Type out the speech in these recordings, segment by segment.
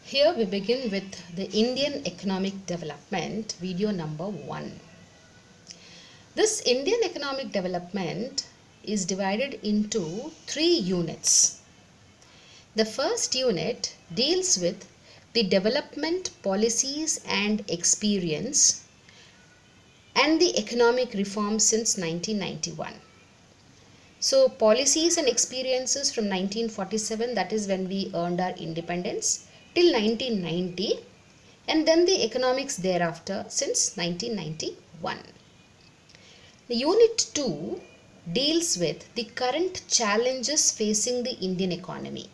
Here we begin with the Indian economic development, video number 1. This Indian economic development is divided into 3 units. The first unit deals with the development policies and experience and the economic reforms since 1991. So policies and experiences from 1947, that is when we earned our independence, till 1990, and then the economics thereafter since 1991. The Unit 2 deals with the current challenges facing the Indian economy,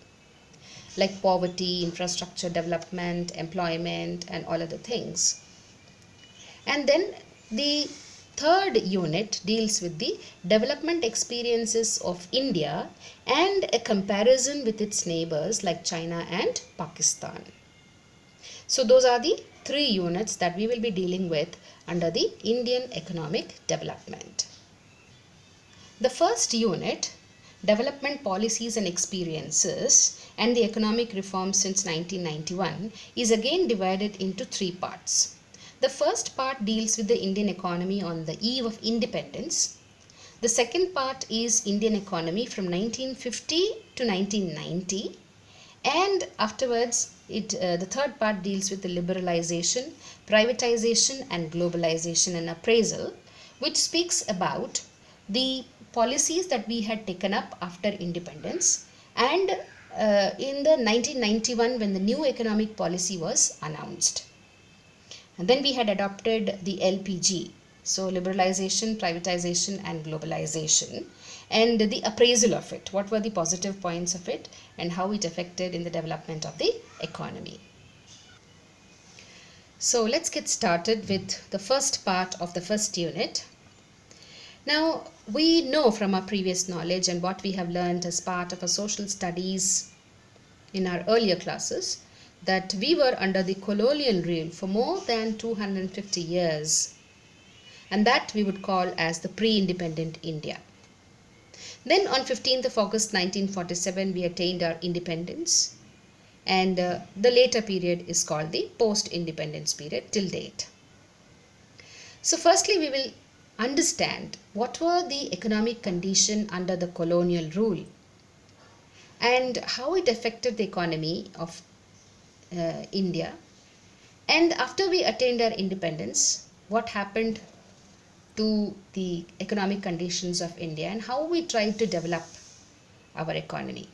like poverty, infrastructure development, employment, and all other things. And then the third unit deals with the development experiences of India and a comparison with its neighbors like China and Pakistan. So those are the 3 units that we will be dealing with under the Indian economic development. The first unit, development policies and experiences and the economic reforms since 1991, is again divided into 3 parts. The first part deals with the Indian economy on the eve of independence. The second part is Indian economy from 1950 to 1990, and afterwards the third part deals with the liberalization, privatization and globalization and appraisal, which speaks about the policies that we had taken up after independence and in the 1991 when the new economic policy was announced. And then we had adopted the LPG, so liberalization, privatization and globalization, and the appraisal of it. What were the positive points of it and how it affected in the development of the economy. So let's get started with the first part of the first unit. Now we know from our previous knowledge and what we have learned as part of our social studies in our earlier classes that we were under the colonial rule for more than 250 years, and that we would call as the pre-independent India. Then on 15th of August 1947 we attained our independence, and the later period is called the post-independence period till date. So firstly we will understand what were the economic condition under the colonial rule and how it affected the economy of India, and after we attained our independence, what happened to the economic conditions of India and how we tried to develop our economy.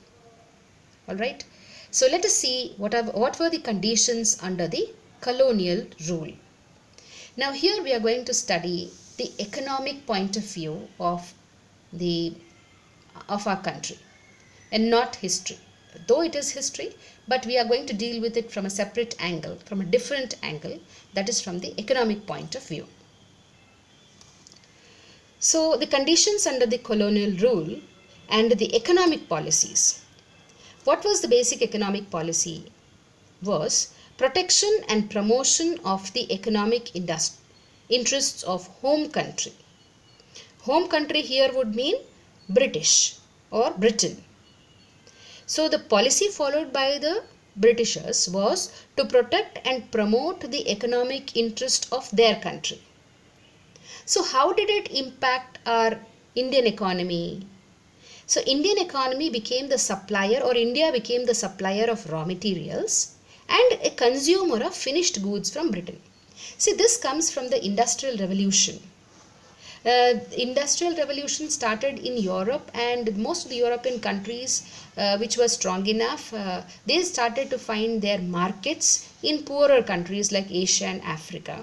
Alright, so let us see what were the conditions under the colonial rule. Now here we are going to study the economic point of view of our country and not history. Though it is history, but we are going to deal with it from a separate angle, from a different angle, that is from the economic point of view. So the conditions under the colonial rule and the economic policies. What was the basic economic policy? Was protection and promotion of the economic interests of home country. Home country here would mean British or Britain. So the policy followed by the Britishers was to protect and promote the economic interest of their country. So how did it impact our Indian economy? So Indian economy became the supplier, or India became the supplier of raw materials and a consumer of finished goods from Britain. See, this comes from the Industrial Revolution. Industrial Revolution started in Europe, and most of the European countries which were strong enough, they started to find their markets in poorer countries like Asia and Africa.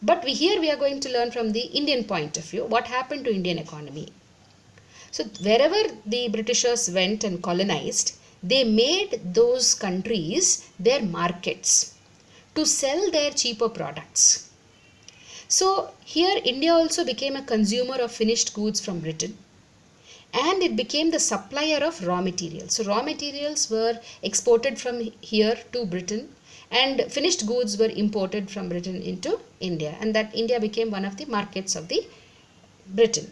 But here we are going to learn from the Indian point of view what happened to Indian economy. So wherever the Britishers went and colonized, they made those countries their markets to sell their cheaper products. So here India also became a consumer of finished goods from Britain, and it became the supplier of raw materials. So raw materials were exported from here to Britain and finished goods were imported from Britain into India, and that India became one of the markets of the Britain.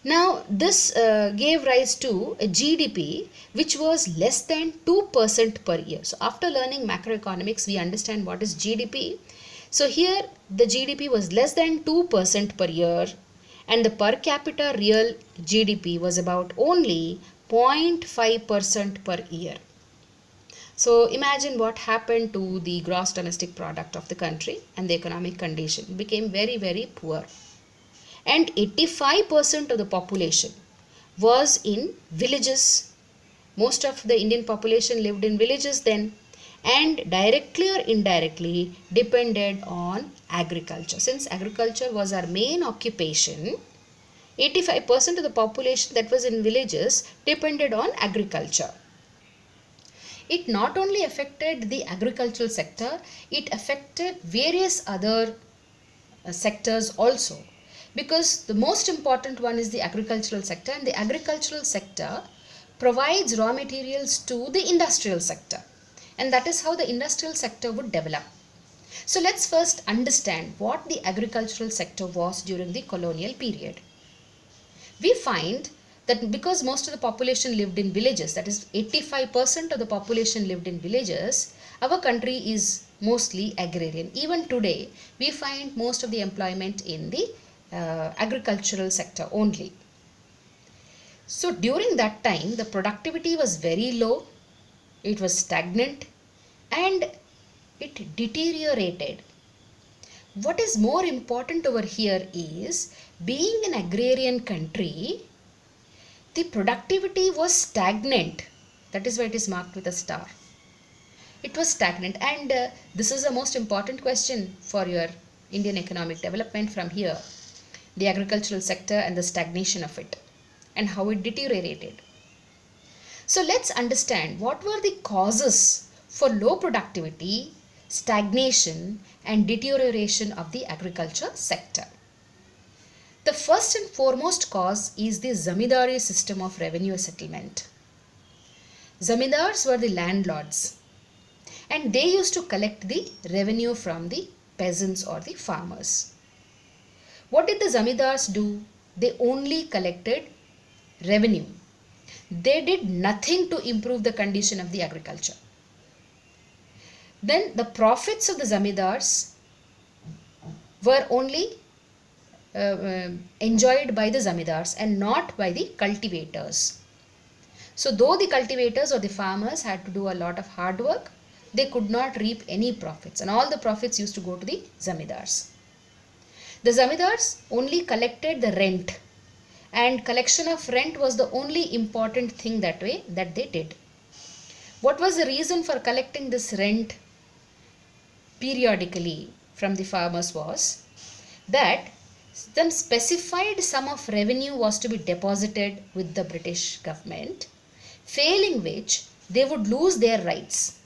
Now, this gave rise to a GDP which was less than 2% per year. So, after learning macroeconomics, we understand what is GDP. So, here the GDP was less than 2% per year, and the per capita real GDP was about only 0.5% per year. So, imagine what happened to the gross domestic product of the country, and the economic condition became very, very poor. And 85% of the population was in villages. Most of the Indian population lived in villages then, and directly or indirectly depended on agriculture. Since agriculture was our main occupation, 85% of the population that was in villages depended on agriculture. It not only affected the agricultural sector, it affected various other sectors also, because the most important one is the agricultural sector, and the agricultural sector provides raw materials to the industrial sector, and that is how the industrial sector would develop. So let's first understand what the agricultural sector was during the colonial period. We find that because most of the population lived in villages, that is 85% of the population lived in villages, our country is mostly agrarian. Even today, we find most of the employment in the agricultural sector only. So during that time, the productivity was very low, it was stagnant, and it deteriorated. What is more important over here is, being an agrarian country, the productivity was stagnant. That is why it is marked with a star. It was stagnant, and this is the most important question for your Indian economic development from here. The agricultural sector and the stagnation of it, and how it deteriorated. So let's understand what were the causes for low productivity, stagnation, and deterioration of the agriculture sector. The first and foremost cause is the Zamidari system of revenue settlement. Zamidars were the landlords, and they used to collect the revenue from the peasants or the farmers. What did the Zamidars do? They only collected revenue. They did nothing to improve the condition of the agriculture. Then the profits of the Zamidars were only enjoyed by the Zamidars and not by the cultivators. So though the cultivators or the farmers had to do a lot of hard work, they could not reap any profits, and all the profits used to go to the Zamidars. The Zamidars only collected the rent, and collection of rent was the only important thing that they did. What was the reason for collecting this rent periodically from the farmers was that some specified sum of revenue was to be deposited with the British government, failing which they would lose their rights.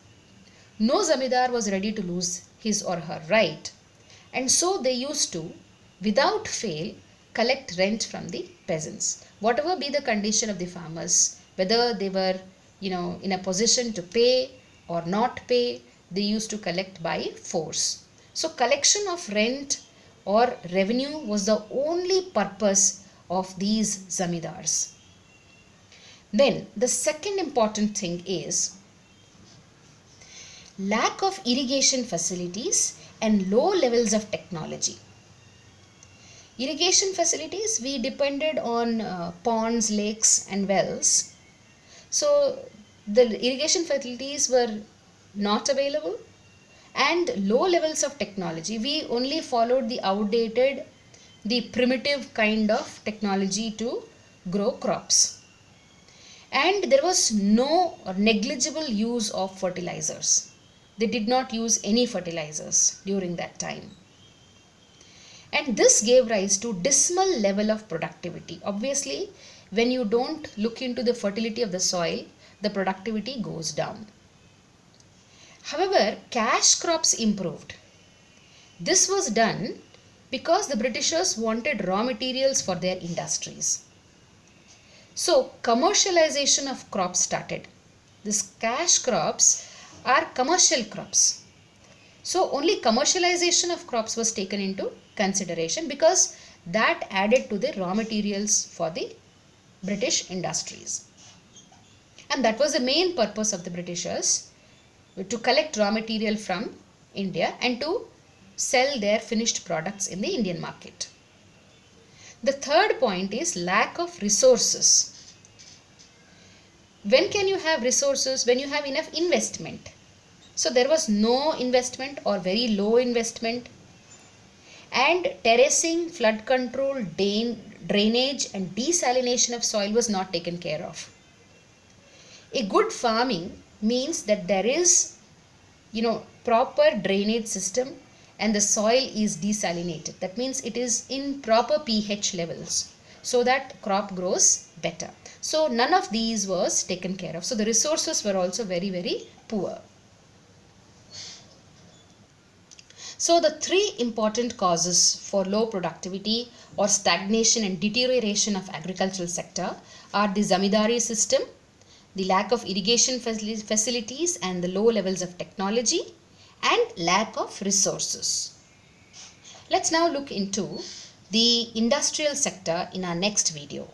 No Zamidar was ready to lose his or her right, and so they used to, without fail, collect rent from the peasants. Whatever be the condition of the farmers, whether they were in a position to pay or not pay, they used to collect by force. So collection of rent or revenue was the only purpose of these Zamidars. Then the second important thing is lack of irrigation facilities and low levels of technology. Irrigation facilities, we depended on ponds, lakes and wells. So the irrigation facilities were not available, and low levels of technology. We only followed the outdated, the primitive kind of technology to grow crops. And there was no or negligible use of fertilizers. They did not use any fertilizers during that time. And this gave rise to dismal level of productivity. Obviously, when you don't look into the fertility of the soil, the productivity goes down. However, cash crops improved. This was done because the Britishers wanted raw materials for their industries. So, commercialization of crops started. These cash crops are commercial crops. So, only commercialization of crops was taken into consideration because that added to the raw materials for the British industries. And that was the main purpose of the Britishers, to collect raw material from India and to sell their finished products in the Indian market. The third point is lack of resources. When can you have resources? When you have enough investment. So there was no investment or very low investment, and terracing, flood control, drainage and desalination of soil was not taken care of. A good farming means that there is, proper drainage system and the soil is desalinated. That means it is in proper pH levels so that crop grows better. So none of these was taken care of. So the resources were also very, very poor. So the three important causes for low productivity or stagnation and deterioration of agricultural sector are the Zamidari system, the lack of irrigation facilities and the low levels of technology, and lack of resources. Let's now look into the industrial sector in our next video.